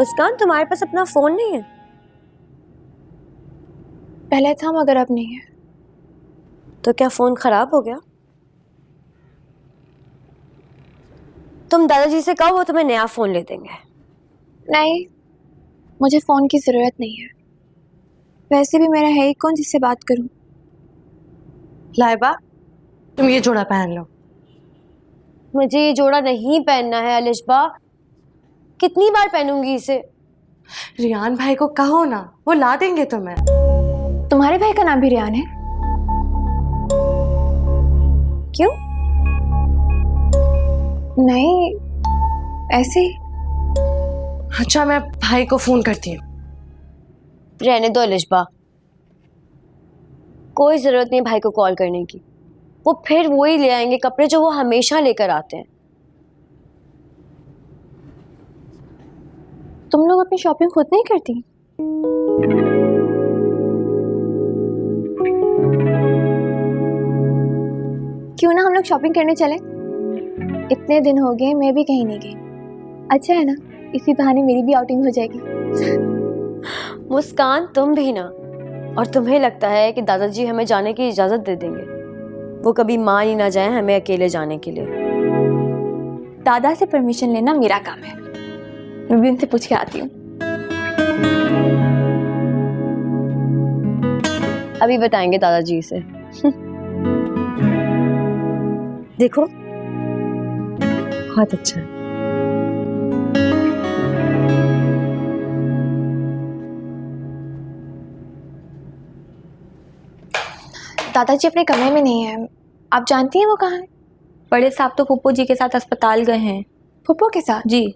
मुस्कान, तुम्हारे पास अपना फोन नहीं है? पहले था मगर अब नहीं है। तो क्या फोन खराब हो गया? तुम दादाजी से कहो, वो तुम्हें नया फोन ले देंगे। नहीं, मुझे फोन की जरूरत नहीं है। वैसे भी मेरा है ही कौन जिससे बात करूं। लाइबा, तुम ये जोड़ा पहन लो। मुझे ये जोड़ा नहीं पहनना है अलिशबा। कितनी बार पहनूंगी इसे? रियान भाई को कहो ना, वो ला देंगे तुम्हें। तुम्हारे भाई का नाम भी रियान है? क्यों? नहीं, ऐसे ही। अच्छा, मैं भाई को फोन करती हूँ। रहने दो अलिशबा, कोई जरूरत नहीं भाई को कॉल करने की। वो फिर वही ले आएंगे कपड़े जो वो हमेशा लेकर आते हैं। तुम लोग अपनी शॉपिंग खुद नहीं करती? क्यों ना हम लोग शॉपिंग करने चले? इतने दिन हो गए मैं भी कहीं नहीं गई। अच्छा है ना, इसी बहाने मेरी भी आउटिंग हो जाएगी। मुस्कान, तुम भी ना। और तुम्हें लगता है कि दादाजी हमें जाने की इजाजत दे देंगे? वो कभी मान ही ना जाए हमें अकेले जाने के लिए। दादा से परमिशन लेना मेरा काम है। मैं भी उनसे पूछ के आती हूँ। अभी बताएंगे दादाजी से। देखो, बहुत अच्छा है। दादाजी अपने कमरे में नहीं है। आप जानती हैं वो कहाँ है? बड़े साहब तो फूफो जी के साथ अस्पताल गए हैं। फूफो के साथ? जी।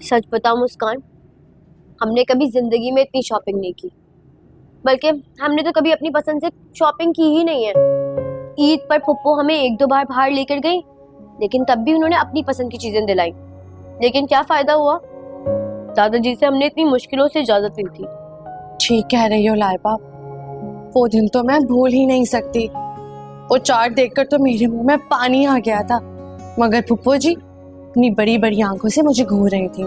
सच बताओ मुस्कान, हमने कभी जिंदगी में इतनी शॉपिंग नहीं की। बल्कि हमने तो कभी अपनी पसंद से शॉपिंग की ही नहीं है। ईद पर फुप्पो हमें एक दो बार बाहर लेकर गई, लेकिन तब भी उन्होंने अपनी पसंद की चीजें दिलाई। लेकिन क्या फायदा हुआ? दादाजी से हमने इतनी मुश्किलों से इजाजत ली थी। ठीक कह रही हो लाइबा, वो दिन तो मैं भूल ही नहीं सकती। वो चार्ट देखकर तो मेरे मुंह में पानी आ गया था, मगर फुप्पो जी अपनी बड़ी बड़ी आंखों से मुझे घूर रही थी।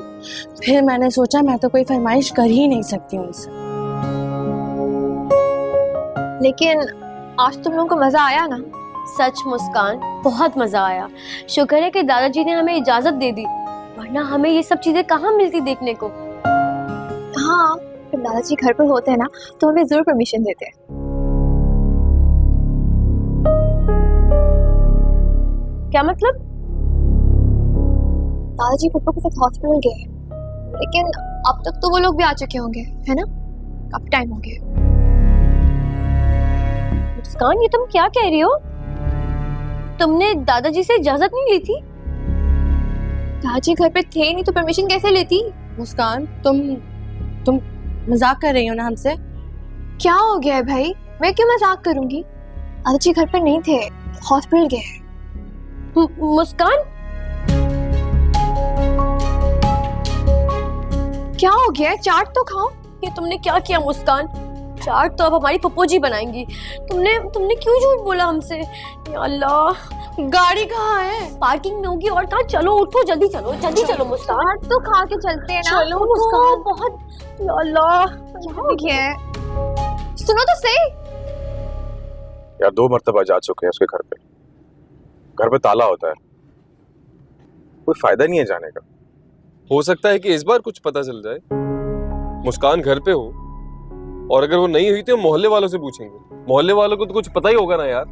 फिर मैंने सोचा मैं तो कोई फरमाइश कर ही नहीं सकती उनसे। लेकिन आज तुम लोगों को मजा आया ना? सच मुस्कान, बहुत मजा आया। शुक्र है कि दादाजी ने हमें इजाजत दे दी, वरना हमें ये सब चीजें कहाँ मिलती देखने को। हाँ, जब दादाजी घर पर होते हैं ना तो हमें जरूर परमिशन देते हैं। क्या मतलब? दादाजी फुप्पो के साथ हॉस्पिटल गए, लेकिन अब तक तो वो लोग भी आ चुके होंगे, है ना? काफी टाइम हो गया। मुस्कान, ये तुम क्या कह रही हो? तुमने दादाजी से इजाजत नहीं ली थी? दादाजी घर पे थे नहीं तो परमिशन कैसे लेती? मुस्कान, तुम मजाक कर रही हो ना हमसे? क्या हो गया है भाई? मैं क्यों मजाक करूंगी? दादाजी घर पर नहीं थे, हॉस्पिटल गए। मुस्कान, क्या हो गया? चाट तो खाओ। ये तुमने क्या किया मुस्कान? चाट तो अब हमारी पप्पो जी बनाएंगी। तुमने क्यों झूठ बोला हमसे? या अल्लाह, गाड़ी कहाँ है? पार्किंग में होगी। और कहाँ? चलो उठो, जल्दी चलो, जल्दी चलो मुस्कान। चाट तो खा के चलते हैं ना। चलो मुस्कान। बहुत, या अल्लाह, क्या हो गया है? सुनो तो सही। यार 2 मरतबा जा चुके हैं उसके घर पे। घर पे ताला होता है, कोई फायदा नहीं है जाने का। हो सकता है कि इस बार कुछ पता चल जाए। मुस्कान घर पे हो, और अगर वो नहीं हुई तो मोहल्ले वालों से पूछेंगे। मोहल्ले वालों को तो कुछ पता ही होगा ना यार।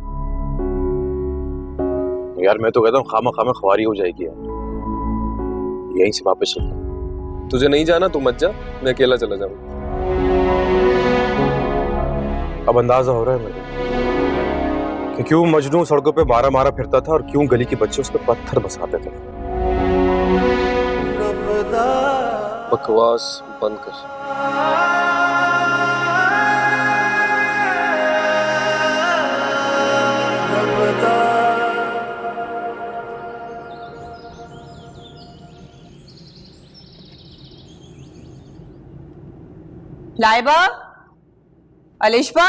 यार मैं तो कहता हूँ खामा खामा ख्वारी हो जाएगी यार, यहीं से वापस चलते। तुझे नहीं जाना तो मत जा, मैं अकेला चला जाऊंगा। अब अंदाजा हो रहा है मुझे कि क्यों मजनू सड़कों पे मारा मारा फिरता था और क्यों गली के बच्चे उस पर पत्थर बसाते थे। बकवास बंद कर। लाइबा, अलिशबा,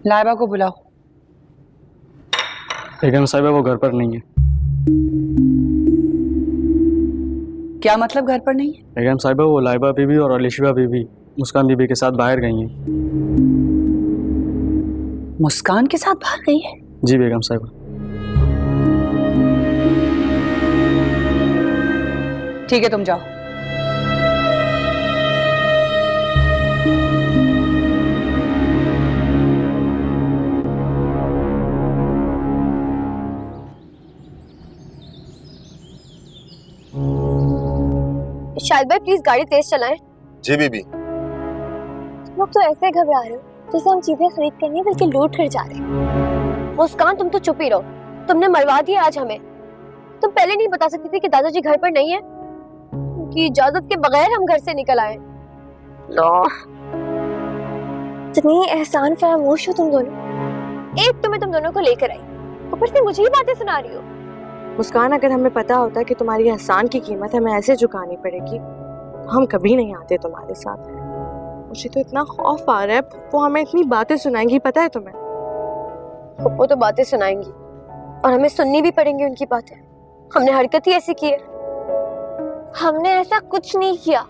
लाइबा को बुलाओ। बेगम साहिबा वो घर पर नहीं है। क्या मतलब घर पर नहीं है? बेगम साहिबा वो लाइबा बीबी और अलिशबा बीबी मुस्कान बीबी के साथ बाहर गई हैं। मुस्कान के साथ बाहर गई है? जी बेगम साहिबा। ठीक है, तुम जाओ। शाहिद भाई प्लीज गाड़ी तेज चलाएं। जी बीबी। तुम लोग तो ऐसे घबरा रहे हो जैसे हम चीजें खरीद कर नहीं बल्कि लूट कर जा रहे हैं। मुस्कान तुम तो चुप ही रहो, तुमने मरवा दिया आज हमें। तुम पहले नहीं बता सकती थी कि दादाजी घर पर नहीं है? उनकी इजाजत के बगैर हम घर से निकल आए। इतनी एहसान फरामोश हो तुम दोनों। एक तो मैं तुम दोनों को लेकर आई, ऊपर से मुझे ही बातें सुना रही हो। मुस्कान, अगर हमें पता होता कि तुम्हारी एहसान की कीमत हमें ऐसे चुकानी पड़ेगी तो हम कभी नहीं आते तुम्हारे साथ। मुझे तो इतना खौफ आ रहा है, वो हमें इतनी बातें सुनाएंगी, पता है तुम्हें? वो तो बातें सुनाएंगी और हमें सुननी भी पड़ेंगी उनकी बातें। हमने हरकत ही ऐसी की है। हमने ऐसा कुछ नहीं किया।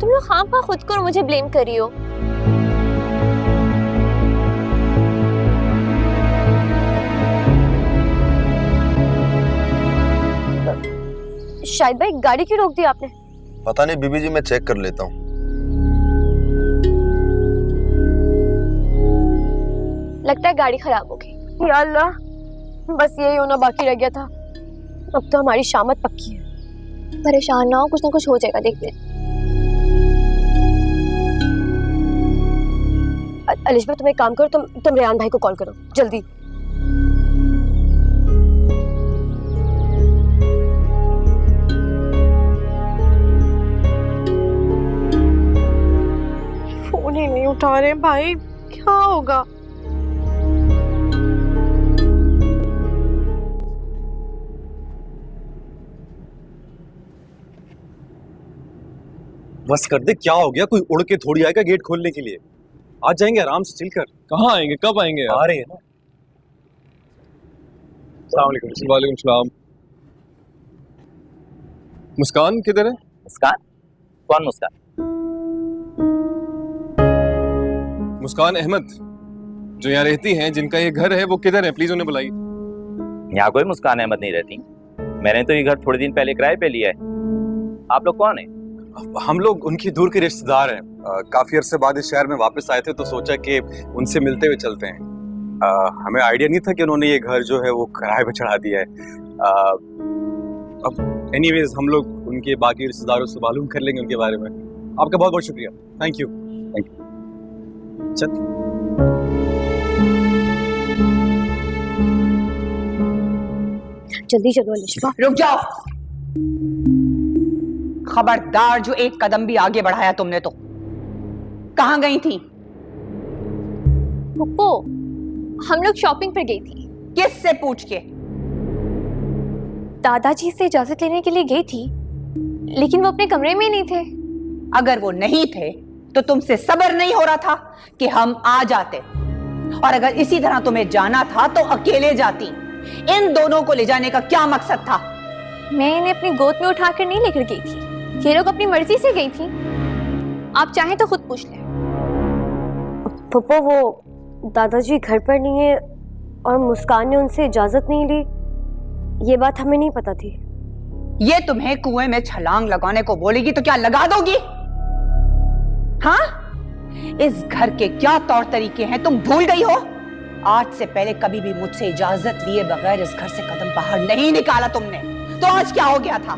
तुम लोग खामखा खुद को और मुझे ब्लेम कर रही हो। शाहिद भाई गाड़ी क्यों रोक दी आपने? पता नहीं बीबी जी, मैं चेक कर लेता हूँ। लगता है गाड़ी खराब हो गई। या अल्लाह, बस यही होना बाकी रह गया था। अब तो हमारी शामत पक्की है। परेशान ना हो, कुछ ना कुछ हो जाएगा, देखते हैं। अलिशबा तुम एक काम करो, तुम रेहान भाई को कॉल करो जल्दी। फोन ही नहीं उठा रहे भाई, क्या होगा? बस कर दे, क्या हो गया? कोई उड़ के थोड़ी आएगा गेट खोलने के लिए। आज जाएंगे आराम से चिल कर। कहाँ आएंगे? कब आएंगे यार? आ रहे हैं ना। अस्सलाम वालेकुम। वालेकुम सलाम। मुस्कान किधर है? मुस्कान? कौन मुस्कान? मुस्कान अहमद, जो यहाँ रहती हैं, जिनका ये घर है, वो किधर है? प्लीज उन्हें बुलाइए। यहाँ कोई मुस्कान अहमद नहीं रहती। मैंने तो ये घर थोड़े दिन पहले किराए पे लिया है। आप लोग कौन है? हम लोग उनकी दूर के रिश्तेदार हैं। काफी अरसे बाद इस शहर में वापस आए थे तो सोचा कि उनसे मिलते हुए चलते हैं। हमें आइडिया नहीं था कि उन्होंने ये घर जो है वो किराए पे चढ़ा दिया है। अब एनीवेज हम लोग उनके बाकी रिश्तेदारों से मालूम कर लेंगे उनके बारे में। आपका बहुत बहुत शुक्रिया। Thank you. Thank you. चल जल्दी चलो अलिशबा। रुक जाओ। खबरदार, जो एक कदम भी आगे बढ़ाया तुमने तो। कहाँ गई थी? पुप्पो, हम लोग शॉपिंग पर गई थी। किससे पूछ के? दादाजी से इजाजत लेने के लिए गई थी, लेकिन वो अपने कमरे में ही नहीं थे। अगर वो नहीं थे तो तुमसे सब्र नहीं हो रहा था कि हम आ जाते, और अगर इसी तरह तुम्हें जाना था तो अकेले जाती। इन दोनों को ले जाने का क्या मकसद था? मैं इन्हें अपनी गोद में उठाकर नहीं लेकर गई थी, ये लोग अपनी मर्जी से गई थी। आप चाहें तो खुद पूछ लें। पप्पो, वो दादाजी घर पर नहीं है और मुस्कान ने उनसे इजाजत नहीं ली, ये बात हमें नहीं पता थी। ये तुम्हें कुएं में छलांग लगाने को बोलेगी तो क्या लगा दोगी? हाँ, इस घर के क्या तौर तरीके हैं तुम भूल गई हो? आज से पहले कभी भी मुझसे इजाजत लिए बगैर इस घर से कदम बाहर नहीं निकाला तुमने, तो आज क्या हो गया था?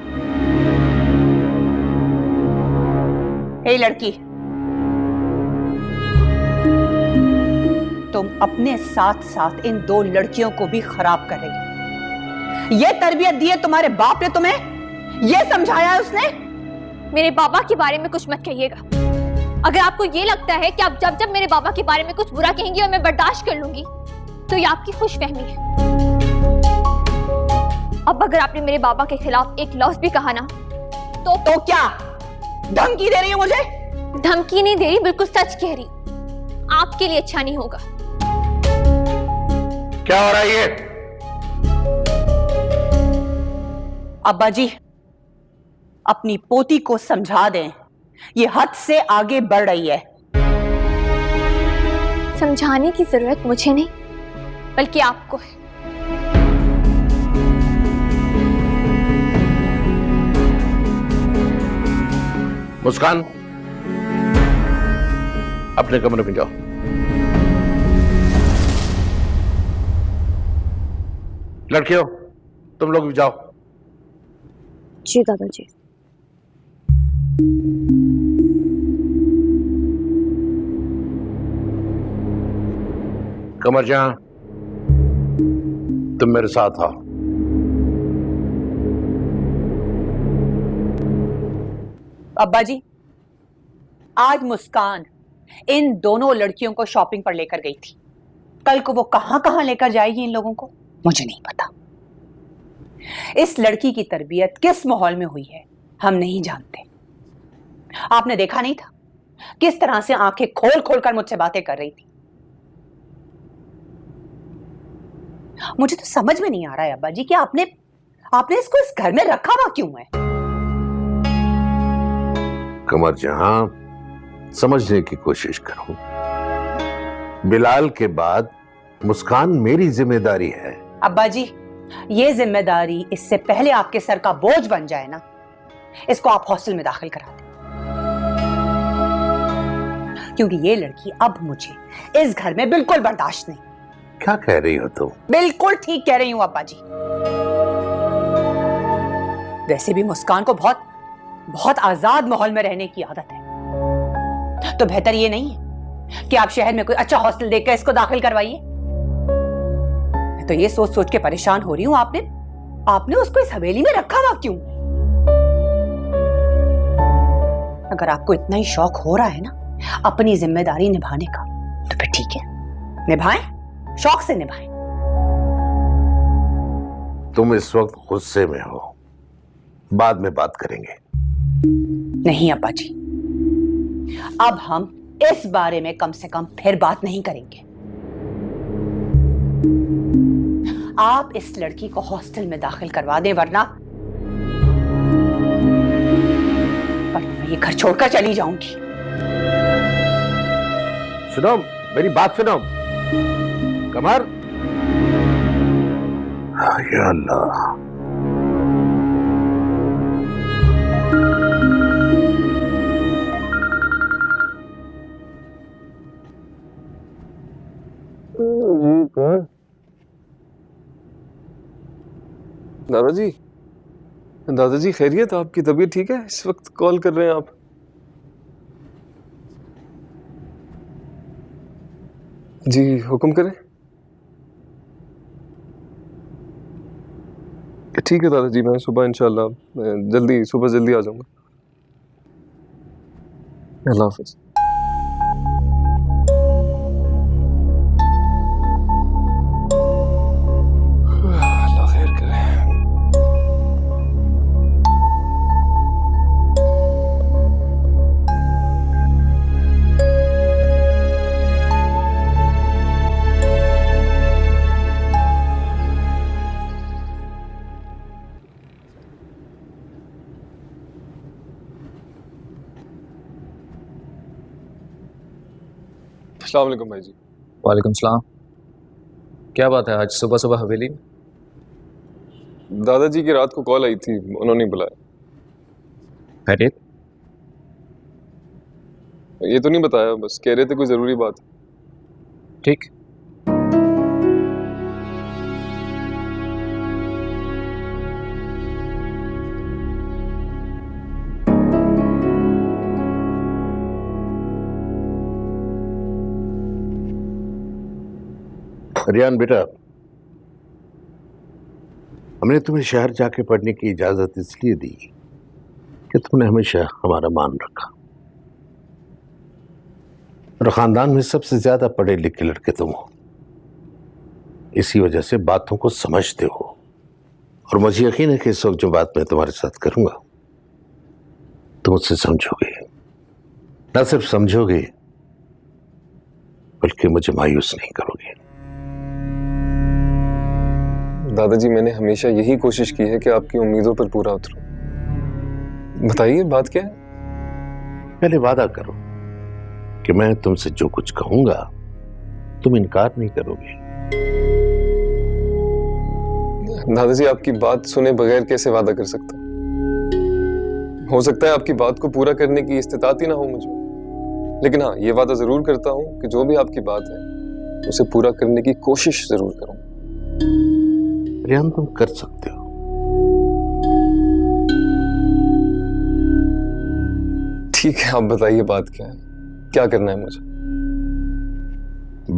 हे लड़की, तुम अपने साथ साथ इन दो लड़कियों को भी खराब कर रही हो। ये तरबियत दी है तुम्हारे बाप ने तुम्हें? ये समझाया है उसने? मेरे बाबा के बारे में कुछ मत कहिएगा। अगर आपको ये लगता है कि आप जब जब मेरे बाबा के बारे में कुछ बुरा कहेंगी और मैं बर्दाश्त कर लूंगी, तो ये आपकी खुशफहमी है। अब अगर आपने मेरे बाबा के खिलाफ एक लफ्ज भी कहा ना, तो क्या धमकी दे रही हो मुझे? धमकी नहीं दे रही, बिल्कुल सच कह रही। आपके लिए अच्छा नहीं होगा। क्या हो रहा है ये? अब्बा जी, अपनी पोती को समझा दें, ये हद से आगे बढ़ रही है। समझाने की जरूरत मुझे नहीं, बल्कि आपको है। मुस्कान, अपने कमरे में जाओ। लड़कियों, तुम लोग भी जाओ। जी दादाजी। कमरजान, तुम मेरे साथ आओ। अब्बा जी, आज मुस्कान इन दोनों लड़कियों को शॉपिंग पर लेकर गई थी। कल को वो कहां कहां लेकर जाएगी इन लोगों को, मुझे नहीं पता। इस लड़की की तरबियत किस माहौल में हुई है हम नहीं जानते। आपने देखा नहीं था किस तरह से आंखें खोल खोल कर मुझसे बातें कर रही थी। मुझे तो समझ में नहीं आ रहा है अब्बा जी कि आपने इसको इस घर में रखा हुआ क्यों है? कमरजहां, समझने की कोशिश करो। बिलाल के बाद मुस्कान मेरी जिम्मेदारी है। अब्बा जी, ये जिम्मेदारी इससे पहले आपके सर का बोझ बन जाए ना, इसको आप हॉस्टल में दाखिल करा दें। क्योंकि ये लड़की अब मुझे इस घर में बिल्कुल बर्दाश्त नहीं। क्या कह रही हो तुम? बिल्कुल ठीक कह रही हूं अब्बा जी। वैसे भी मुस्कान को बहुत आजाद माहौल में रहने की आदत है, तो बेहतर ये नहीं है कि आप शहर में कोई अच्छा हॉस्टल देखकर इसको दाखिल करवाइए। मैं तो ये सोच सोच के परेशान हो रही हूं, आपने उसको इस हवेली में रखा हुआ क्यों? अगर आपको इतना ही शौक हो रहा है ना अपनी जिम्मेदारी निभाने का, तो फिर ठीक है, निभाएं, शौक से निभाएं। तुम इस वक्त गुस्से में हो, बाद में बात करेंगे। नहीं अब्बा जी, अब हम इस बारे में कम से कम फिर बात नहीं करेंगे। आप इस लड़की को हॉस्टल में दाखिल करवा दें, वरना मैं ये घर छोड़कर चली जाऊंगी। सुनो, मेरी बात सुनो। कमर, या अल्लाह, दादाजी खैरियत? आपकी तबीयत ठीक है? इस वक्त कॉल कर रहे हैं आप? जी हुक्म करें। ठीक है दादाजी, मैं सुबह इंशाल्लाह सुबह जल्दी आ जाऊंगा। अल्लाह हाफिज। अल्लाह खैर करे। अस्सलाम वालेकुम भाई जी। वालेकुम सलाम। क्या बात है आज सुबह सुबह हवेली में? दादाजी की रात को कॉल आई थी, उन्होंने बुलाया। खैरियत? ये तो नहीं बताया, बस कह रहे थे कोई जरूरी बात। ठीक। रियान बेटा, हमने तुम्हें शहर जाके पढ़ने की इजाजत इसलिए दी कि तुमने हमेशा हमारा मान रखा। और खानदान में सबसे ज्यादा पढ़े लिखे लड़के तुम हो, इसी वजह से बातों को समझते हो। और मुझे यकीन है कि इस वक्त जो बात मैं तुम्हारे साथ करूंगा तुम मुझसे समझोगे, न सिर्फ समझोगे बल्कि मुझे मायूस नहीं करोगे। दादाजी, मैंने हमेशा यही कोशिश की है कि आपकी उम्मीदों पर पूरा उतरूं। बताइए बात क्या है? पहले वादा करो कि मैं तुमसे जो कुछ कहूंगा तुम इनकार नहीं करोगे। दादाजी, आपकी बात सुने बगैर कैसे वादा कर सकता हूं? हो सकता है आपकी बात को पूरा करने की इस्तिताअत ही ना हो मुझे, लेकिन हाँ, ये वादा जरूर करता हूं कि जो भी आपकी बात है उसे पूरा करने की कोशिश जरूर करूंगा। रियान, तुम कर सकते हो। ठीक है, आप बताइए बात क्या है, क्या करना है मुझे?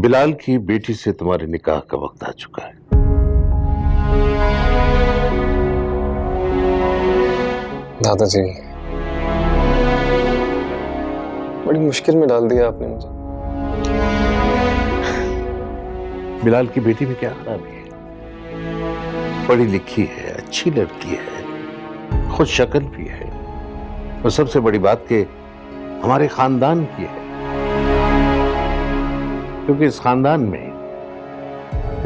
बिलाल की बेटी से तुम्हारे निकाह का वक्त आ चुका है। दादाजी, बड़ी मुश्किल में डाल दिया आपने मुझे। बिलाल की बेटी में क्या खराबी है? पढ़ी लिखी है, अच्छी लड़की है, खुद शक्ल भी है, और सबसे बड़ी बात कि हमारे खानदान की है, क्योंकि इस खानदान में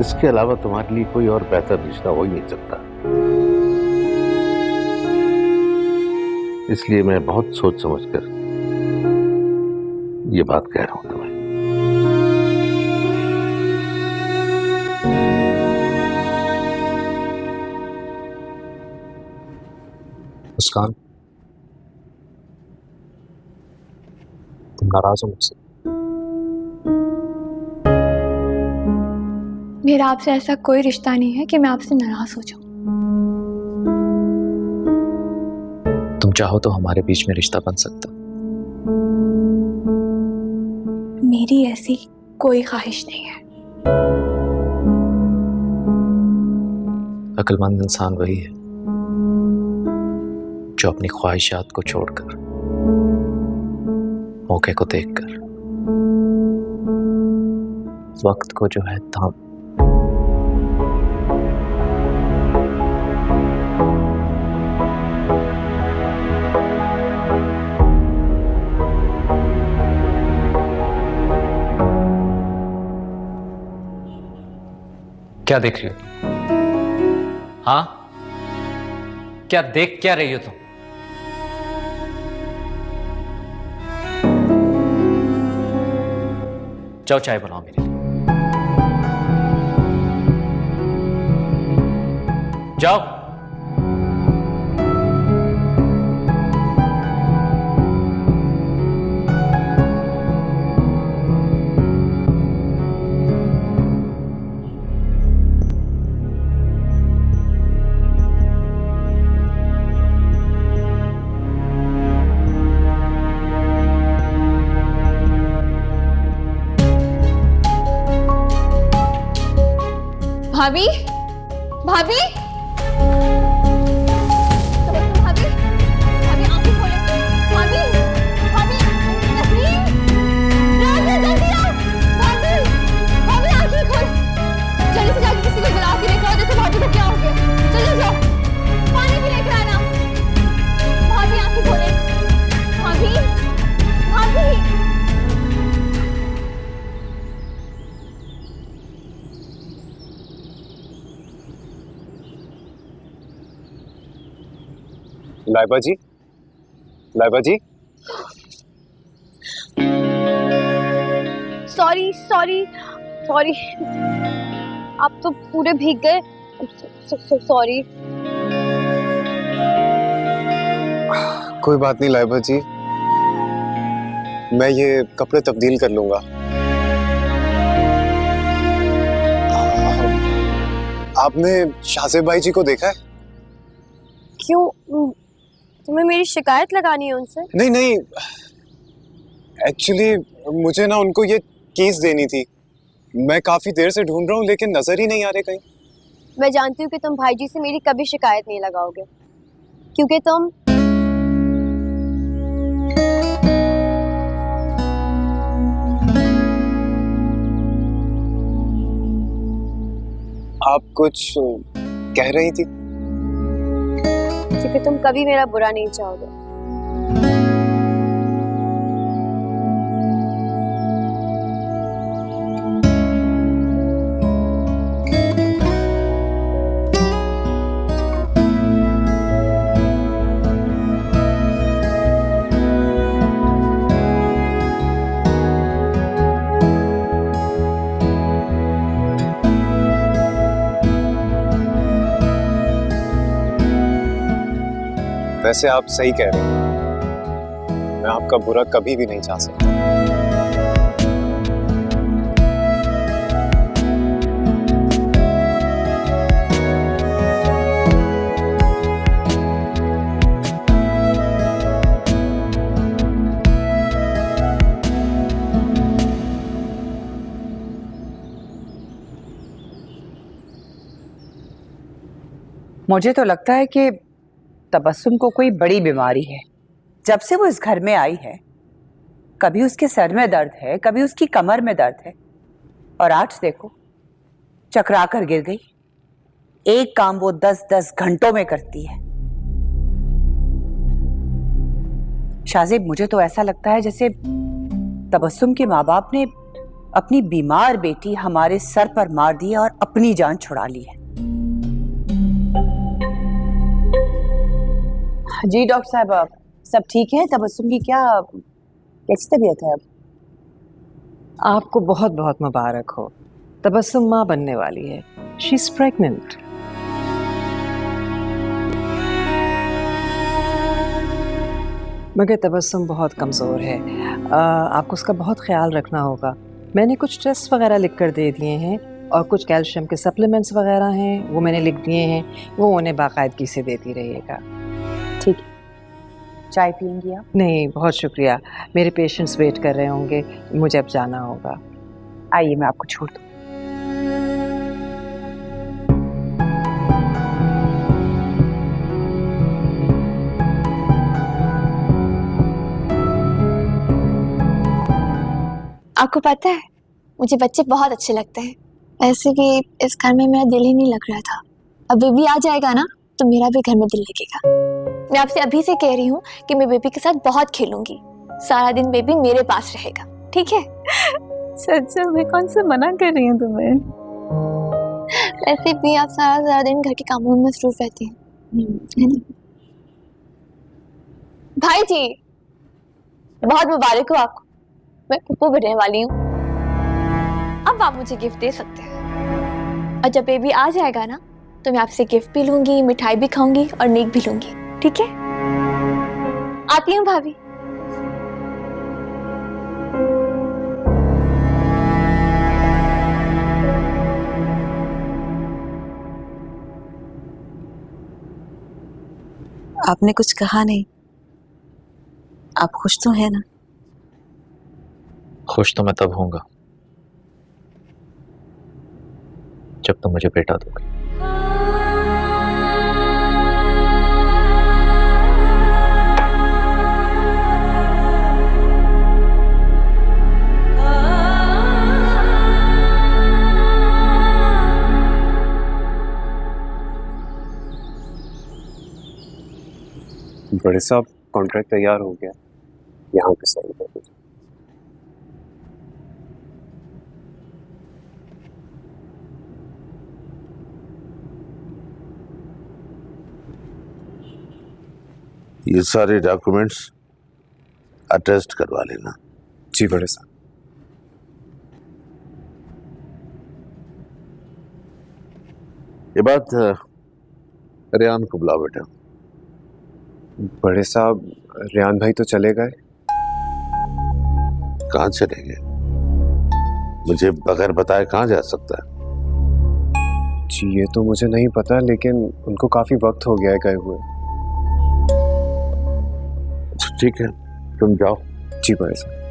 इसके अलावा तुम्हारे लिए कोई और बेहतर रिश्ता हो ही नहीं सकता। इसलिए मैं बहुत सोच समझकर ये बात कह रहा हूं तुम्हें। मुस्कान, तुम नाराज हो मुझसे? मेरा आपसे ऐसा कोई रिश्ता नहीं है कि मैं आपसे नाराज हो जाऊं। तुम चाहो तो हमारे बीच में रिश्ता बन सकता। मेरी ऐसी कोई ख्वाहिश नहीं है। अक्लमंद इंसान वही है जो अपनी ख्वाहिशात को छोड़कर, मौके को देखकर, वक्त को जो है थाम क्या देख रही हो? हाँ, क्या देख क्या रही हो तुम? जाओ चाय बनाओ मेरे लिए। जाओ। भाभी, भाभी, भाभी, भाभी आंखें खोले। भाभी, भाभी, नसरीन, जल्दी आओ। भाभी, भाभी आंखें खोल। जल्दी से जाके किसी को बुला के लेकर आओ, देखो भाभी को क्या हो गया। चले जाओ, पानी भी लेकर आना। भाभी आंखें खोले। भाभी, भाभी। लाइबा जी, लाइबा जी। सॉरी सॉरी सॉरी, आप तो पूरे भीग गए। सॉरी। कोई बात नहीं लाइबा जी, मैं ये कपड़े तब्दील कर लूंगा। आपने शाहजेब भाई जी को देखा है? क्यों, तुम्हें मेरी शिकायत लगानी है उनसे? नहीं नहीं, एक्चुअली मुझे ना उनको ये कीज देनी थी। मैं काफी देर से ढूंढ रहा हूँ लेकिन नजर ही नहीं आ रहे कहीं। मैं जानती हूँ कि तुम भाई जी से मेरी कभी शिकायत नहीं लगाओगे, क्योंकि तुम आप कुछ कह रही थी? क्योंकि तुम कभी मेरा बुरा नहीं चाहोगे। वैसे आप सही कह रहे हैं, मैं आपका बुरा कभी भी नहीं चाह सकता। मुझे तो लगता है कि तबस्सुम को कोई बड़ी बीमारी है। जब से वो इस घर में आई है, कभी उसके सर में दर्द है, कभी उसकी कमर में दर्द है, और आज देखो चकरा कर गिर गई। एक काम वो 10-10 घंटों में करती है। शाज़ेब, मुझे तो ऐसा लगता है जैसे तबस्सुम के माँ बाप ने अपनी बीमार बेटी हमारे सर पर मार दी और अपनी जान छुड़ा ली है। जी डॉक्टर साहब, सब ठीक है? तबस्सुम की कैसी तबीयत है अब? आपको बहुत बहुत मुबारक हो। तबस्सुम माँ बनने वाली है। She is pregnant. मगर तबस्सुम बहुत कमज़ोर है। आपको उसका बहुत ख्याल रखना होगा। मैंने कुछ टेस्ट वगैरह लिख कर दे दिए हैं और कुछ कैल्शियम के सप्लीमेंट्स वगैरह हैं, वो मैंने लिख दिए हैं। वो उन्हें बाकायदगी से देती रहिएगा। ठीक है। चाय पियेंगी आप? नहीं, बहुत शुक्रिया। मेरे पेशेंट्स वेट कर रहे होंगे, मुझे अब जाना होगा। आइए, मैं आपको छोड़ दूँ। आपको पता है, मुझे बच्चे बहुत अच्छे लगते हैं। ऐसे भी इस घर में मेरा दिल ही नहीं लग रहा था। अब बेबी आ जाएगा ना, तो मेरा भी घर में दिल लगेगा। मैं आपसे अभी से कह रही हूँ कि मैं बेबी के साथ बहुत खेलूंगी। सारा दिन बेबी मेरे पास रहेगा, ठीक है? सच में कौन से मना कर रही हूँ तुम्हें? ऐसे भी आप सारा दिन घर के कामों में मसरूफ रहते हैं, है ना? भाई जी, बहुत मुबारक हो आपको। मैं फूफू बनने वाली हूँ। अब आप मुझे गिफ्ट दे सकते हैं। और जब बेबी आ जाएगा ना, तो मैं आपसे गिफ्ट भी लूंगी, मिठाई भी खाऊंगी और नेक भी लूंगी, ठीक है? आती हूँ भाभी। आपने कुछ कहा नहीं। आप खुश तो है ना? खुश तो मैं तब होऊंगा जब तुम मुझे बेटा दोगे। बड़े साहब, कॉन्ट्रैक्ट तैयार हो गया, यहाँ पे साइन कर दीजिए। ये सारे डॉक्यूमेंट्स अटेस्ट करवा लेना। जी बड़े साहब। ये बात रेहान को बुलाओ बेटा। बड़े साहब, रेहान भाई तो चले गए। कहाँ चले गए? मुझे बगैर बताए कहाँ जा सकता है? जी ये तो मुझे नहीं पता, लेकिन उनको काफी वक्त हो गया है गए हुए। ठीक है, तुम जाओ। जी बड़े साहब।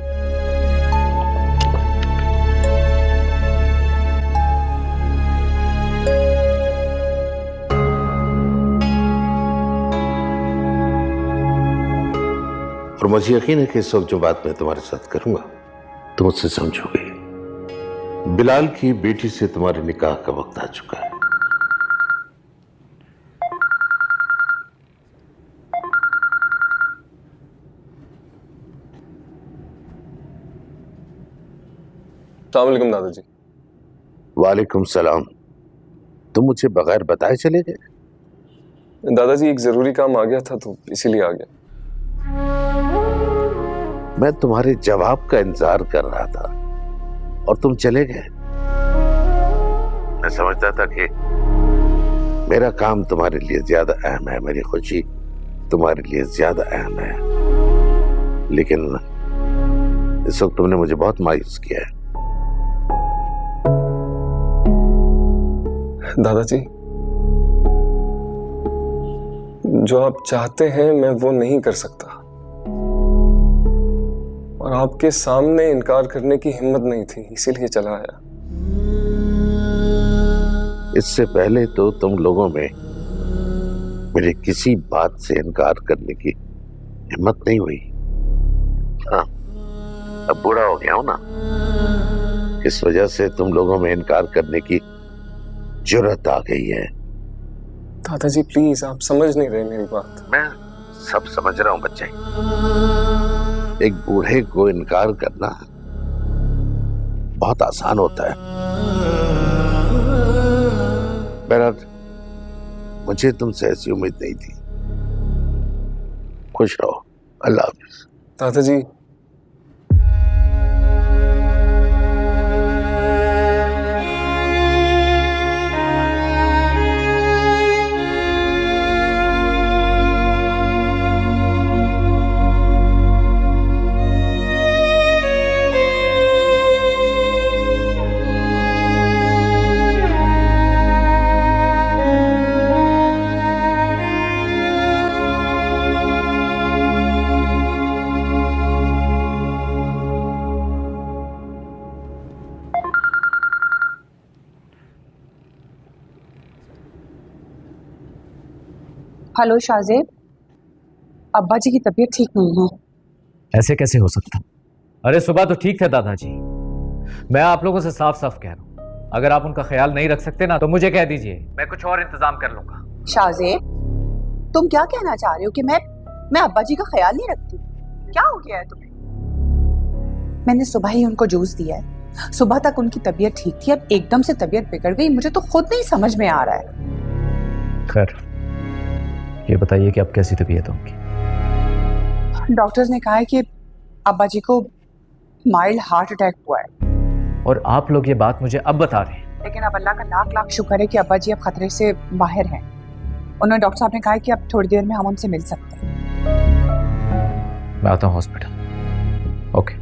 और मुझे यकीन है कि इस वक्त जो बात मैं तुम्हारे साथ करूंगा तुम मुझसे समझोगे। बिलाल की बेटी से तुम्हारे निकाह का वक्त आ चुका है। अस्सलाम वालेकुम दादाजी। वालेकुम सलाम। तुम मुझे बगैर बताए चले गए? दादाजी एक जरूरी काम आ गया था तो इसीलिए आ गया। मैं तुम्हारे जवाब का इंतजार कर रहा था और तुम चले गए। मैं समझता था कि मेरा काम तुम्हारे लिए ज्यादा अहम है, मेरी खुशी तुम्हारे लिए ज्यादा अहम है, लेकिन इस वक्त तुमने मुझे बहुत मायूस किया है। दादाजी, जो आप चाहते हैं मैं वो नहीं कर सकता, और आपके सामने इनकार करने की हिम्मत नहीं थी, इसीलिए चला आया। इससे पहले तो तुम लोगों में मेरे किसी बात से इनकार करने की हिम्मत नहीं हुई। हाँ, अब बूढ़ा हो गया हूं ना, इस वजह से तुम लोगों में इनकार करने की जुर्रत आ गई है। दादाजी प्लीज, आप समझ नहीं रहे मेरी बात। मैं सब समझ रहा हूं बच्चे। एक बूढ़े को इनकार करना बहुत आसान होता है। बहरहाल मुझे तुमसे ऐसी उम्मीद नहीं थी। खुश रहो। अल्लाह हाफिज। दादाजी, हेलो शाहजेब, अब्बा जी की तबीयत ठीक नहीं है। ऐसे कैसे हो सकता? अरे सुबह तो ठीक थे दादाजी। मैं आप लोगों से साफ साफ कह रहा हूँ, अगर आप उनका ख्याल नहीं रख सकते ना तो मुझे कह दीजिए, मैं कुछ और इंतजाम कर लूंगा। शाहजेब, तुम क्या कहना चाह रहे हो कि मैं अब्बा जी का ख्याल नहीं रखती? क्या हो गया है तुम्हें? मैंने सुबह ही उनको जूस दिया है, सुबह तक उनकी तबीयत ठीक थी, अब एकदम से तबीयत बिगड़ गई। मुझे तो खुद नहीं समझ में आ रहा है। खैर, ये बताइए कि अब कैसी तबीयत है उनकी? डॉक्टर्स ने कहा है कि अब्बा जी को माइल्ड हार्ट अटैक हुआ है। और आप लोग ये बात मुझे अब बता रहे हैं? लेकिन अब अल्लाह का लाख लाख शुक्र है कि अब्बा जी अब खतरे से बाहर हैं। उन्होंने डॉक्टर साहब ने कहा है कि अब थोड़ी देर में हम उनसे मिल सकते हैं। मैं आता हूँ हॉस्पिटल। ओके।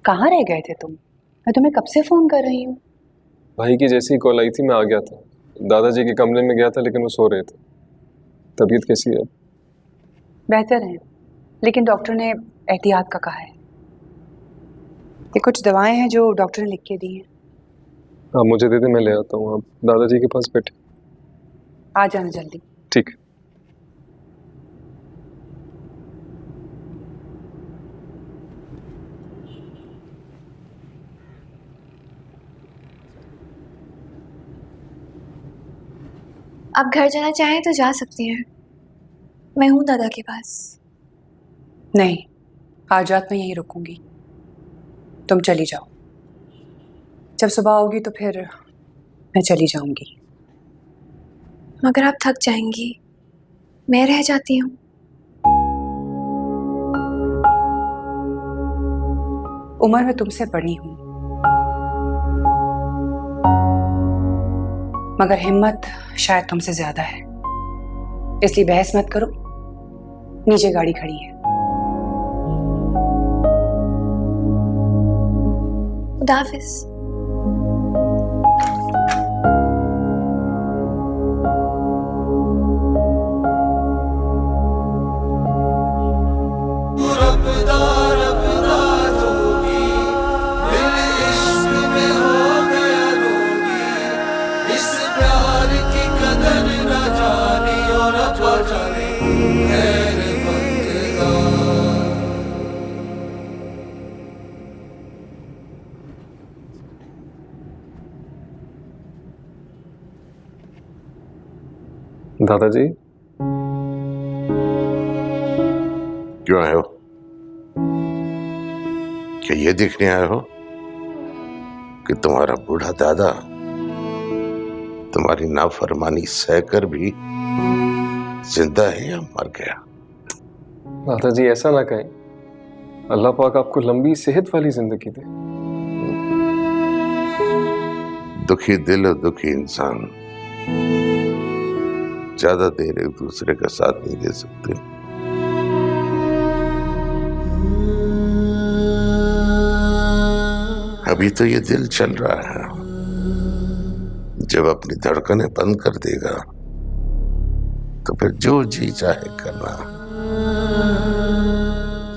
कहाँ रह गए थे तुम? मैं तुम्हें कब से फोन कर रही हूँ। भाई की जैसी कॉल आई थी मैं आ गया था। दादाजी के कमरे में गया था लेकिन वो सो रहे थे। तबीयत कैसी है? बेहतर है, लेकिन डॉक्टर ने एहतियात का कहा है। ये कुछ दवाएं हैं जो डॉक्टर ने लिख के दी हैं। आप मुझे दे दे, मैं ले आता हूँ। आप दादाजी के पास बैठे। आ जाना जल्दी। ठीक है। आप घर जाना चाहें तो जा सकती हैं, मैं हूँ दादा के पास। नहीं, आज रात में यहीं रुकूंगी, तुम चली जाओ। जब सुबह होगी तो फिर मैं चली जाऊंगी। मगर आप थक जाएंगी, मैं रह जाती हूँ। उम्र में तुमसे बड़ी हूं, मगर हिम्मत शायद तुमसे ज्यादा है, इसलिए बहस मत करो। नीचे गाड़ी खड़ी है। खुदा हाफिज। दादाजी, क्यों आए हो? क्या ये देखने आए हो कि तुम्हारा बूढ़ा दादा तुम्हारी नाफरमानी सहकर भी जिंदा है या मर गया? दादाजी ऐसा ना कहें। अल्लाह पाक आपको लंबी सेहत वाली जिंदगी दे। दुखी दिल और दुखी इंसान ज्यादा देर एक दूसरे का साथ नहीं दे सकते। अभी तो ये दिल चल रहा है, जब अपनी धड़कनें बंद कर देगा तो फिर जो जी चाहे करना,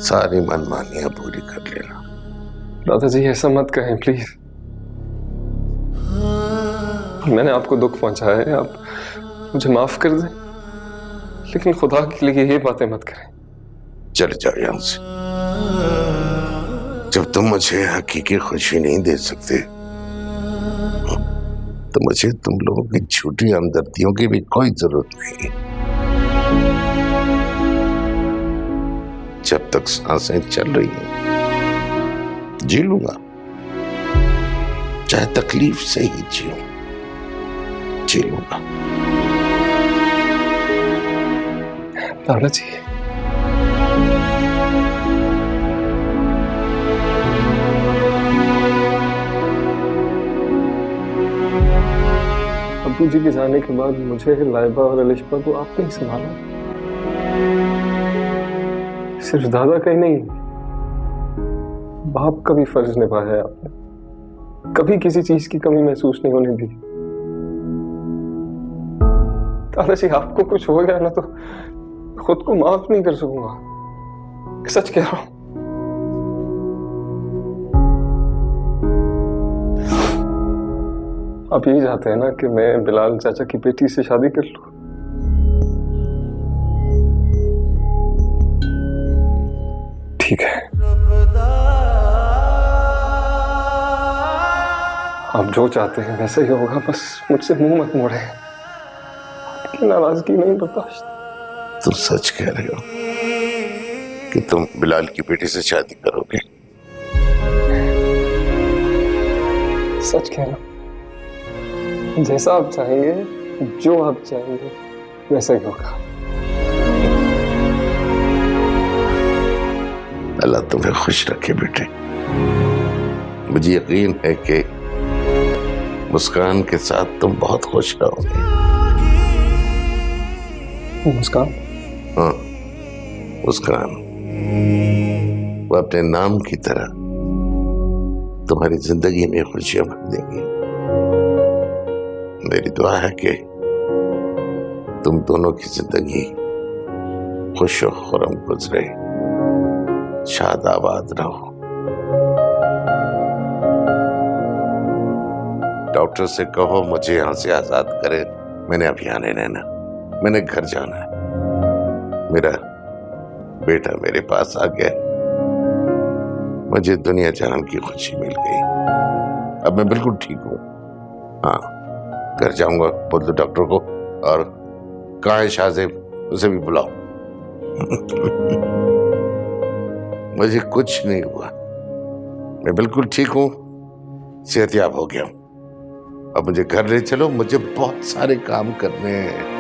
सारी मनमानियां पूरी कर लेना। दादाजी ऐसा मत कहें प्लीज। मैंने आपको दुख पहुंचाया है, आप मुझे माफ कर दें, लेकिन खुदा के लिए ये बातें मत करें। चले जाओ यहां से। जब तुम मुझे हकीकी खुशी नहीं दे सकते तो मुझे तुम लोगों की झूठी हमदर्दियों की भी कोई जरूरत नहीं। जब तक सांसें चल रही हैं जी लूंगा, चाहे तकलीफ से ही जी लूंगा। दादाजी, अब्बू जी के जाने के बाद मुझे, लाइबा और अलिशबा को आपने ही संभाला। सिर्फ दादा का ही नहीं, बाप का भी फर्ज निभाया है आपने। कभी किसी चीज की कमी महसूस नहीं होने दी। दादाजी, आपको कुछ हो गया ना तो खुद को माफ नहीं कर सकूंगा, सच कह रहा हूं। आप यही चाहते हैं ना कि मैं बिलाल चाचा की बेटी से शादी कर लूं? ठीक है, आप जो चाहते हैं वैसा ही होगा, बस मुझसे मुंह मत मोड़े। आपकी नाराजगी नहीं बर्दाश्त। तुम सच कह रहे हो कि तुम बिलाल की बेटी से शादी करोगे? सच कह रहा हूं। जैसा आप चाहेंगे, जो आप चाहेंगे वैसा ही होगा। अल्लाह तुम्हें खुश रखे बेटे। मुझे यकीन है कि मुस्कान के साथ तुम बहुत खुश रहोगे। मुस्कान? हाँ, मुस्कान। वो अपने नाम की तरह तुम्हारी जिंदगी में खुशियां भर देंगी। मेरी दुआ है कि तुम दोनों की जिंदगी खुश और खुर्रम गुजरे, शाद आबाद रहो। डॉक्टर से कहो मुझे यहां से आजाद करे। मैंने अभी आने रहना, मैंने घर जाना है। मेरा बेटा मेरे पास आ गया, मुझे दुनिया जहान की खुशी मिल गई। अब मैं बिल्कुल ठीक हूँ। हाँ, घर जाऊंगा, बोल दो डॉक्टर को। और कहाँ है शाहजेब, उसे भी बुलाओ। मुझे कुछ नहीं हुआ, मैं बिल्कुल ठीक हूँ, सेहतयाब हो गया हूँ। अब मुझे घर ले चलो, मुझे बहुत सारे काम करने हैं।